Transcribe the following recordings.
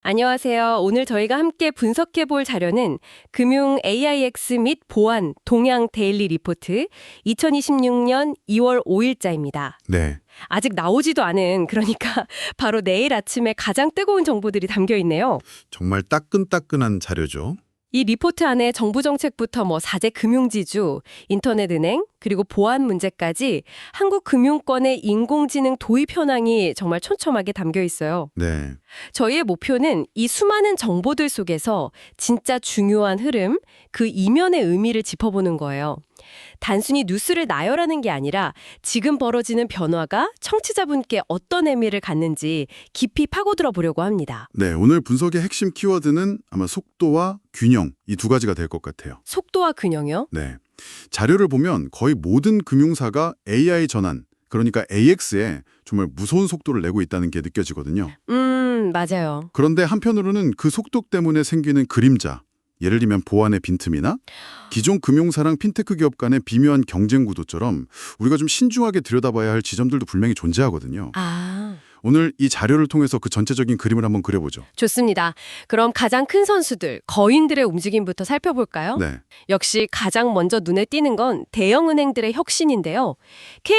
안녕하세요. 오늘 저희가 함께 분석해 볼 자료는 금융 AIX 및 보안 동향 데일리 리포트 2026년 2월 5일자입니다. 네, 아직 나오지도 않은 그러니까 바로 내일 아침에 가장 뜨거운 정보들이 담겨 있네요. 정말 따끈따끈한 자료죠. 이 리포트 안에 정부 정책부터 사제 금융지주, 인터넷은행, 그리고 보안 문제까지 한국 금융권의 인공지능 도입 현황이 정말 촘촘하게 담겨 있어요. 네, 저희의 목표는 이 수많은 정보들 속에서 진짜 중요한 흐름, 그 이면의 의미를 짚어보는 거예요. 단순히 뉴스를 나열하는 게 아니라 지금 벌어지는 변화가 청취자분께 어떤 의미를 갖는지 깊이 파고들어 보려고 합니다. 네. 오늘 분석의 핵심 키워드는 아마 속도와 균형 이 두 가지가 될 것 같아요. 속도와 균형이요? 네, 자료를 보면 거의 모든 금융사가 AI 전환, 그러니까 AX에 정말 무서운 속도를 내고 있다는 게 느껴지거든요. 맞아요. 그런데 한편으로는 그 속도 때문에 생기는 그림자, 예를 들면 보안의 빈틈이나 기존 금융사랑 핀테크 기업 간의 비묘한 경쟁 구도처럼 우리가 좀 신중하게 들여다봐야 할 지점들도 분명히 존재하거든요. 오늘 이 자료를 통해서 그 전체적인 그림을 한번 그려보죠. 좋습니다. 그럼 가장 큰 선수들, 거인들의 움직임부터 살펴볼까요? 네, 역시 가장 먼저 눈에 띄는 건 대형은행들의 혁신인데요.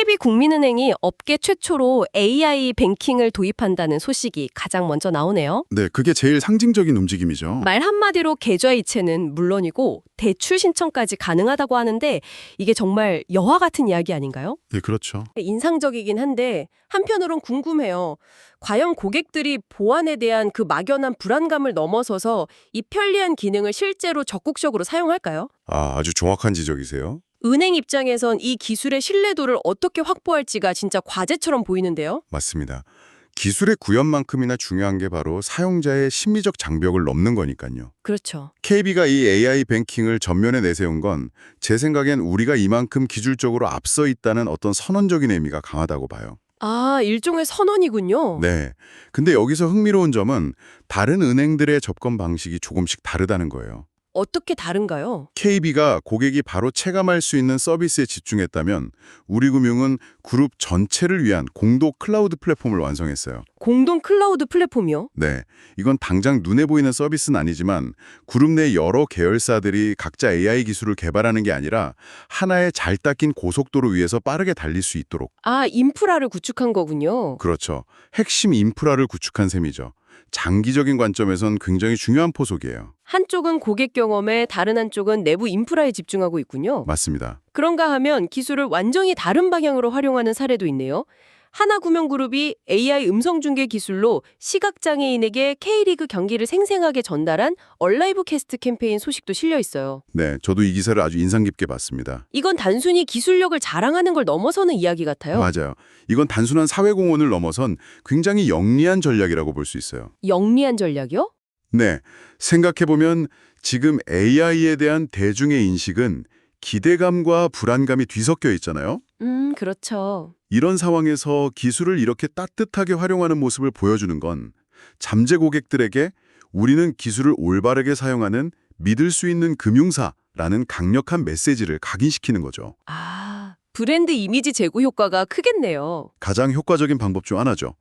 KB국민은행이 업계 최초로 AI 뱅킹을 도입한다는 소식이 가장 먼저 나오네요. 네, 그게 제일 상징적인 움직임이죠. 말 한마디로 계좌이체는 물론이고 대출 신청까지 가능하다고 하는데 이게 정말 여화 같은 이야기 아닌가요? 네, 그렇죠. 인상적이긴 한데 한편으론 궁금해요. 과연 고객들이 보안에 대한 그 막연한 불안감을 넘어서서 이 편리한 기능을 실제로 적극적으로 사용할까요? 아주 정확한 지적이세요. 은행 입장에선 이 기술의 신뢰도를 어떻게 확보할지가 진짜 과제처럼 보이는데요. 맞습니다. 기술의 구현만큼이나 중요한 게 바로 사용자의 심리적 장벽을 넘는 거니까요. 그렇죠. KB가 이 AI 뱅킹을 전면에 내세운 건 제 생각엔 우리가 이만큼 기술적으로 앞서 있다는 어떤 선언적인 의미가 강하다고 봐요. 일종의 선언이군요. 네. 근데 여기서 흥미로운 점은 다른 은행들의 접근 방식이 조금씩 다르다는 거예요. 어떻게 다른가요? KB가 고객이 바로 체감할 수 있는 서비스에 집중했다면 우리금융은 그룹 전체를 위한 공도 클라우드 플랫폼을 완성했어요. 공동 클라우드 플랫폼이요? 네, 이건 당장 눈에 보이는 서비스는 아니지만 그룹 내 여러 계열사들이 각자 AI 기술을 개발하는 게 아니라 하나의 잘 닦인 고속도로 위에서 빠르게 달릴 수 있도록. 인프라를 구축한 거군요. 그렇죠. 핵심 인프라를 구축한 셈이죠. 장기적인 관점에선 굉장히 중요한 포석이에요. 한쪽은 고객 경험에 다른 한쪽은 내부 인프라에 집중하고 있군요. 맞습니다. 그런가 하면 기술을 완전히 다른 방향으로 활용하는 사례도 있네요. 하나금융그룹이 AI 음성중계 기술로 시각장애인에게 K리그 경기를 생생하게 전달한 얼라이브 캐스트 캠페인 소식도 실려 있어요. 네, 저도 이 기사를 아주 인상 깊게 봤습니다. 이건 단순히 기술력을 자랑하는 걸 넘어서는 이야기 같아요. 맞아요. 이건 단순한 사회공헌을 넘어선 굉장히 영리한 전략이라고 볼 수 있어요. 영리한 전략이요? 네, 생각해보면 지금 AI에 대한 대중의 인식은 기대감과 불안감이 뒤섞여 있잖아요. 그렇죠. 이런 상황에서 기술을 이렇게 따뜻하게 활용하는 모습을 보여주는 건 잠재 고객들에게 우리는 기술을 올바르게 사용하는 믿을 수 있는 금융사라는 강력한 메시지를 각인시키는 거죠. 브랜드 이미지 제고 효과가 크겠네요. 가장 효과적인 방법 중 하나죠.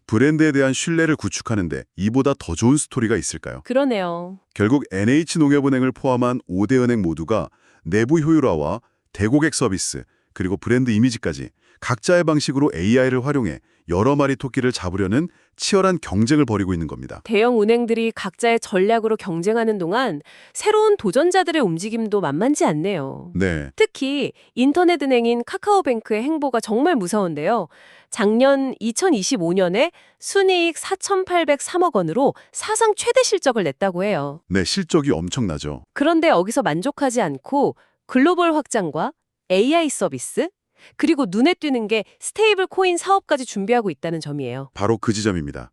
브랜드에 대한 신뢰를 구축하는데 이보다 더 좋은 스토리가 있을까요? 그러네요. 결국 NH농협은행을 포함한 5대 은행 모두가 내부 효율화와 대고객 서비스, 그리고 브랜드 이미지까지 각자의 방식으로 AI를 활용해 여러 마리 토끼를 잡으려는 치열한 경쟁을 벌이고 있는 겁니다. 대형 은행들이 각자의 전략으로 경쟁하는 동안 새로운 도전자들의 움직임도 만만치 않네요. 네, 특히 인터넷은행인 카카오뱅크의 행보가 정말 무서운데요. 작년 2025년에 순이익 4,803억 원으로 사상 최대 실적을 냈다고 해요. 네, 실적이 엄청나죠. 그런데 여기서 만족하지 않고 글로벌 확장과 AI 서비스, 그리고 눈에 띄는 게 스테이블 코인 사업까지 준비하고 있다는 점이에요. 바로 그 지점입니다.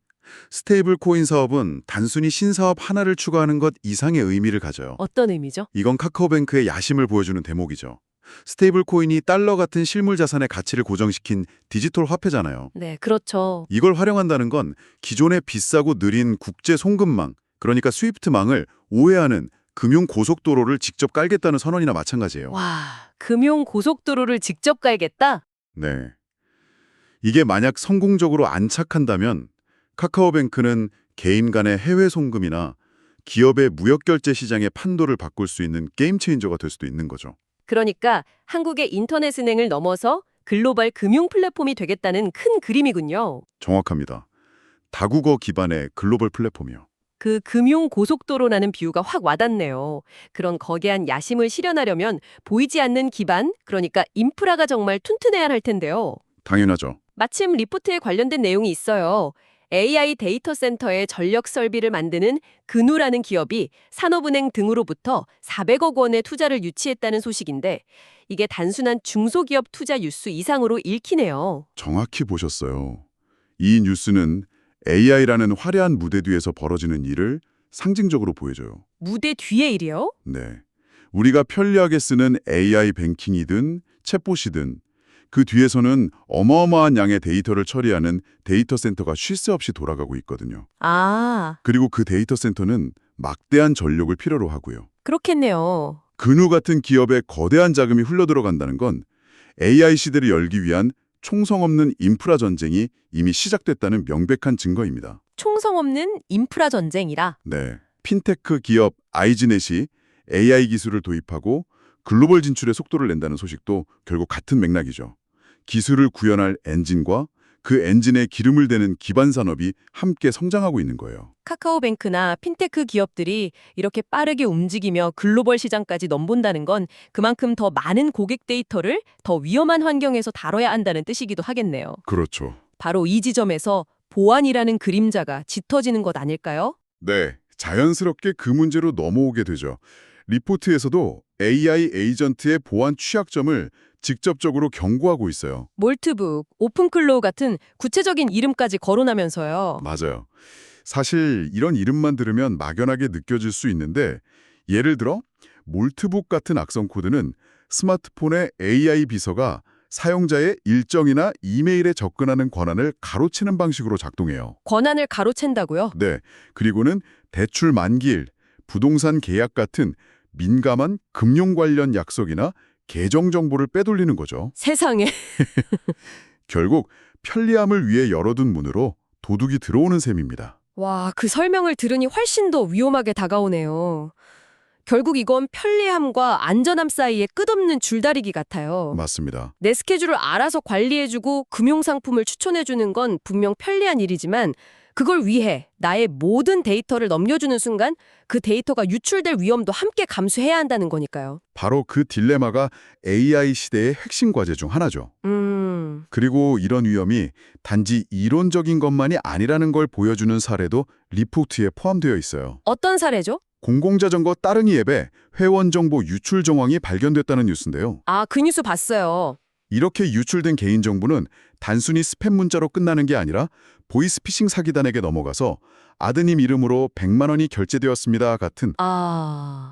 스테이블 코인 사업은 단순히 신사업 하나를 추가하는 것 이상의 의미를 가져요. 어떤 의미죠? 이건 카카오뱅크의 야심을 보여주는 대목이죠. 스테이블 코인이 달러 같은 실물 자산의 가치를 고정시킨 디지털 화폐잖아요. 네, 그렇죠. 이걸 활용한다는 건 기존의 비싸고 느린 국제 송금망, 그러니까 스위프트망을 오해하는 금융 고속도로를 직접 깔겠다는 선언이나 마찬가지예요. 와, 금융 고속도로를 직접 깔겠다? 네. 이게 만약 성공적으로 안착한다면 카카오뱅크는 개인 간의 해외 송금이나 기업의 무역 결제 시장의 판도를 바꿀 수 있는 게임 체인저가 될 수도 있는 거죠. 그러니까 한국의 인터넷 은행을 넘어서 글로벌 금융 플랫폼이 되겠다는 큰 그림이군요. 정확합니다. 다국어 기반의 글로벌 플랫폼이요. 그 금융 고속도로라는 비유가 확 와닿네요. 그런 거대한 야심을 실현하려면 보이지 않는 기반, 그러니까 인프라가 정말 튼튼해야 할 텐데요. 당연하죠. 마침 리포트에 관련된 내용이 있어요. AI 데이터 센터의 전력 설비를 만드는 근우라는 기업이 산업은행 등으로부터 400억 원의 투자를 유치했다는 소식인데 이게 단순한 중소기업 투자 뉴스 이상으로 읽히네요. 정확히 보셨어요. 이 뉴스는 AI라는 화려한 무대 뒤에서 벌어지는 일을 상징적으로 보여줘요. 무대 뒤의 일이요? 네. 우리가 편리하게 쓰는 AI 뱅킹이든 챗봇이든 그 뒤에서는 어마어마한 양의 데이터를 처리하는 데이터 센터가 쉴 새 없이 돌아가고 있거든요. 아, 그리고 그 데이터 센터는 막대한 전력을 필요로 하고요. 그렇겠네요. 근우 같은 기업에 거대한 자금이 흘러들어간다는 건 AI 시대를 열기 위한 총성 없는 인프라 전쟁이 이미 시작됐다는 명백한 증거입니다. 총성 없는 인프라 전쟁이라. 네. 핀테크 기업 아이즈넷이 AI 기술을 도입하고 글로벌 진출에 속도를 낸다는 소식도 결국 같은 맥락이죠. 기술을 구현할 엔진과 그 엔진에 기름을 대는 기반 산업이 함께 성장하고 있는 거예요. 카카오뱅크나 핀테크 기업들이 이렇게 빠르게 움직이며 글로벌 시장까지 넘본다는 건 그만큼 더 많은 고객 데이터를 더 위험한 환경에서 다뤄야 한다는 뜻이기도 하겠네요. 그렇죠. 바로 이 지점에서 보안이라는 그림자가 짙어지는 것 아닐까요? 네. 자연스럽게 그 문제로 넘어오게 되죠. 리포트에서도 AI 에이전트의 보안 취약점을 직접적으로 경고하고 있어요. 몰트북, 오픈클로우 같은 구체적인 이름까지 거론하면서요. 맞아요. 사실 이런 이름만 들으면 막연하게 느껴질 수 있는데 예를 들어 몰트북 같은 악성 코드는 스마트폰의 AI 비서가 사용자의 일정이나 이메일에 접근하는 권한을 가로채는 방식으로 작동해요. 권한을 가로챈다고요? 네. 그리고는 대출 만기일, 부동산 계약 같은 민감한 금융 관련 약속이나 계정 정보를 빼돌리는 거죠. 세상에. 결국 편리함을 위해 열어둔 문으로 도둑이 들어오는 셈입니다. 와, 그 설명을 들으니 훨씬 더 위험하게 다가오네요. 결국 이건 편리함과 안전함 사이의 끝없는 줄다리기 같아요. 맞습니다. 내 스케줄을 알아서 관리해주고 금융상품을 추천해주는 건 분명 편리한 일이지만 그걸 위해 나의 모든 데이터를 넘겨주는 순간 그 데이터가 유출될 위험도 함께 감수해야 한다는 거니까요. 바로 그 딜레마가 AI 시대의 핵심 과제 중 하나죠. 그리고 이런 위험이 단지 이론적인 것만이 아니라는 걸 보여주는 사례도 리포트에 포함되어 있어요. 어떤 사례죠? 공공자전거 따릉이 앱에 회원 정보 유출 정황이 발견됐다는 뉴스인데요. 아, 그 뉴스 봤어요. 이렇게 유출된 개인정보는 단순히 스팸 문자로 끝나는 게 아니라 보이스피싱 사기단에게 넘어가서 아드님 이름으로 100만 원이 결제되었습니다 같은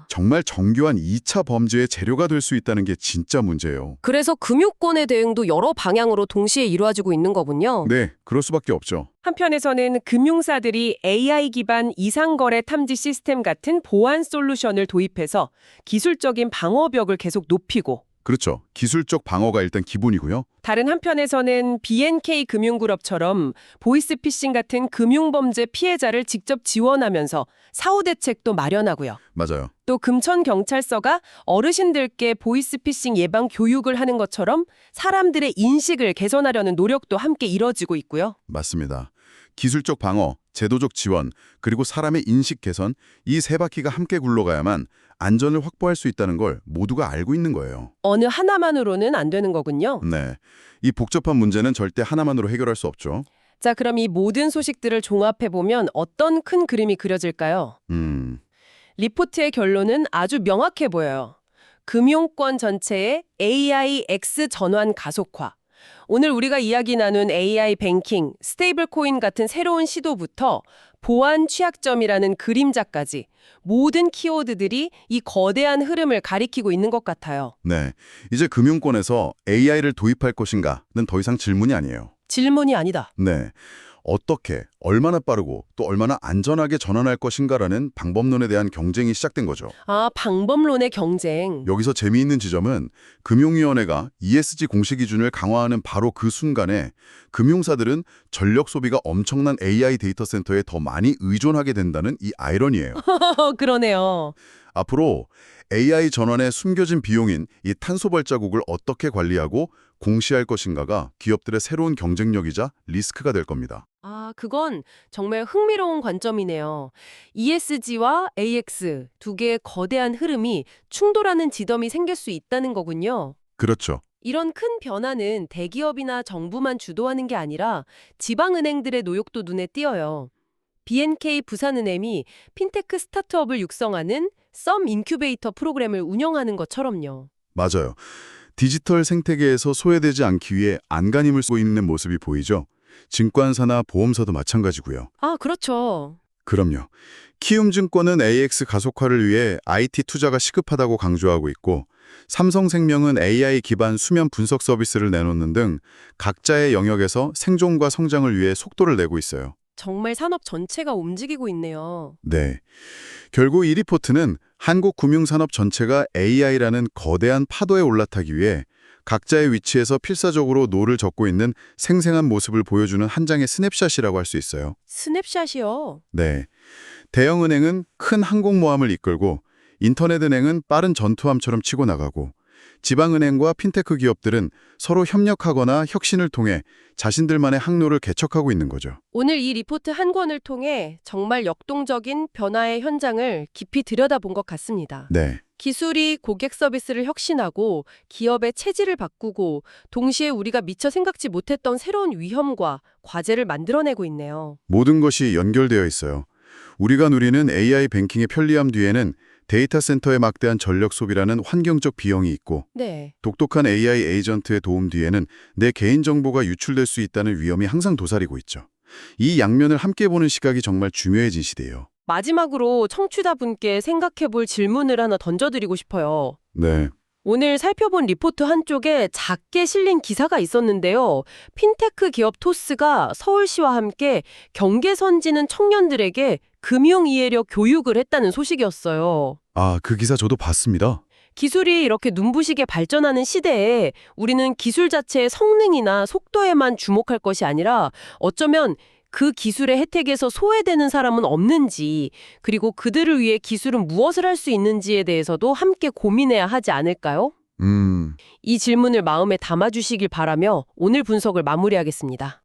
정말 정교한 2차 범죄의 재료가 될 수 있다는 게 진짜 문제예요. 그래서 금융권의 대응도 여러 방향으로 동시에 이루어지고 있는 거군요. 네, 그럴 수밖에 없죠. 한편에서는 금융사들이 AI 기반 이상거래 탐지 시스템 같은 보안 솔루션을 도입해서 기술적인 방어벽을 계속 높이고 그렇죠. 기술적 방어가 일단 기본이고요. 다른 한편에서는 BNK 금융그룹처럼 보이스피싱 같은 금융범죄 피해자를 직접 지원하면서 사후 대책도 마련하고요. 맞아요. 또 금천경찰서가 어르신들께 보이스피싱 예방 교육을 하는 것처럼 사람들의 인식을 개선하려는 노력도 함께 이뤄지고 있고요. 맞습니다. 기술적 방어, 제도적 지원, 그리고 사람의 인식 개선, 이 세 바퀴가 함께 굴러가야만 안전을 확보할 수 있다는 걸 모두가 알고 있는 거예요. 어느 하나만으로는 안 되는 거군요. 네, 이 복잡한 문제는 절대 하나만으로 해결할 수 없죠. 자, 그럼 이 모든 소식들을 종합해보면 어떤 큰 그림이 그려질까요? 리포트의 결론은 아주 명확해 보여요. 금융권 전체의 AI X 전환 가속화. 오늘 우리가 이야기 나눈 AI 뱅킹, 스테이블 코인 같은 새로운 시도부터 보안 취약점이라는 그림자까지 모든 키워드들이 이 거대한 흐름을 가리키고 있는 것 같아요. 네, 이제 금융권에서 AI를 도입할 것인가는 더 이상 질문이 아니에요. 질문이 아니다. 네, 어떻게, 얼마나 빠르고 또 얼마나 안전하게 전환할 것인가라는 방법론에 대한 경쟁이 시작된 거죠. 아, 방법론의 경쟁. 여기서 재미있는 지점은 금융위원회가 ESG 공시 기준을 강화하는 바로 그 순간에 금융사들은 전력 소비가 엄청난 AI 데이터 센터에 더 많이 의존하게 된다는 이 아이러니예요. 그러네요. 앞으로 AI 전환에 숨겨진 비용인 이 탄소 발자국을 어떻게 관리하고 공시할 것인가가 기업들의 새로운 경쟁력이자 리스크가 될 겁니다. 아, 그건 정말 흥미로운 관점이네요. ESG와 AX 두 개의 거대한 흐름이 충돌하는 지점이 생길 수 있다는 거군요. 그렇죠. 이런 큰 변화는 대기업이나 정부만 주도하는 게 아니라 지방은행들의 노력도 눈에 띄어요. BNK 부산은행이 핀테크 스타트업을 육성하는 썸 인큐베이터 프로그램을 운영하는 것처럼요. 맞아요. 디지털 생태계에서 소외되지 않기 위해 안간힘을 쓰고 있는 모습이 보이죠. 증권사나 보험사도 마찬가지고요. 아, 그렇죠. 그럼요. 키움증권은 AX 가속화를 위해 IT 투자가 시급하다고 강조하고 있고 삼성생명은 AI 기반 수면 분석 서비스를 내놓는 등 각자의 영역에서 생존과 성장을 위해 속도를 내고 있어요. 정말 산업 전체가 움직이고 있네요. 네. 결국 이 리포트는 한국 금융산업 전체가 AI라는 거대한 파도에 올라타기 위해 각자의 위치에서 필사적으로 노를 젓고 있는 생생한 모습을 보여주는 한 장의 스냅샷이라고 할 수 있어요. 스냅샷이요. 네. 대형은행은 큰 항공모함을 이끌고 인터넷은행은 빠른 전투함처럼 치고 나가고 지방은행과 핀테크 기업들은 서로 협력하거나 혁신을 통해 자신들만의 항로를 개척하고 있는 거죠. 오늘 이 리포트 한 권을 통해 정말 역동적인 변화의 현장을 깊이 들여다본 것 같습니다. 네. 기술이 고객 서비스를 혁신하고 기업의 체질을 바꾸고 동시에 우리가 미처 생각지 못했던 새로운 위험과 과제를 만들어내고 있네요. 모든 것이 연결되어 있어요. 우리가 누리는 AI 뱅킹의 편리함 뒤에는 데이터 센터의 막대한 전력 소비라는 환경적 비용이 있고 네. 독특한 AI 에이전트의 도움 뒤에는 내 개인정보가 유출될 수 있다는 위험이 항상 도사리고 있죠. 이 양면을 함께 보는 시각이 정말 중요해진 시대예요. 마지막으로 청취자분께 생각해볼 질문을 하나 던져드리고 싶어요. 네. 오늘 살펴본 리포트 한쪽에 작게 실린 기사가 있었는데요. 핀테크 기업 토스가 서울시와 함께 경계선 지는 청년들에게 금융이해력 교육을 했다는 소식이었어요. 아, 그 기사 저도 봤습니다. 기술이 이렇게 눈부시게 발전하는 시대에 우리는 기술 자체의 성능이나 속도에만 주목할 것이 아니라 어쩌면 그 기술의 혜택에서 소외되는 사람은 없는지, 그리고 그들을 위해 기술은 무엇을 할 수 있는지에 대해서도 함께 고민해야 하지 않을까요? 이 질문을 마음에 담아주시길 바라며 오늘 분석을 마무리하겠습니다.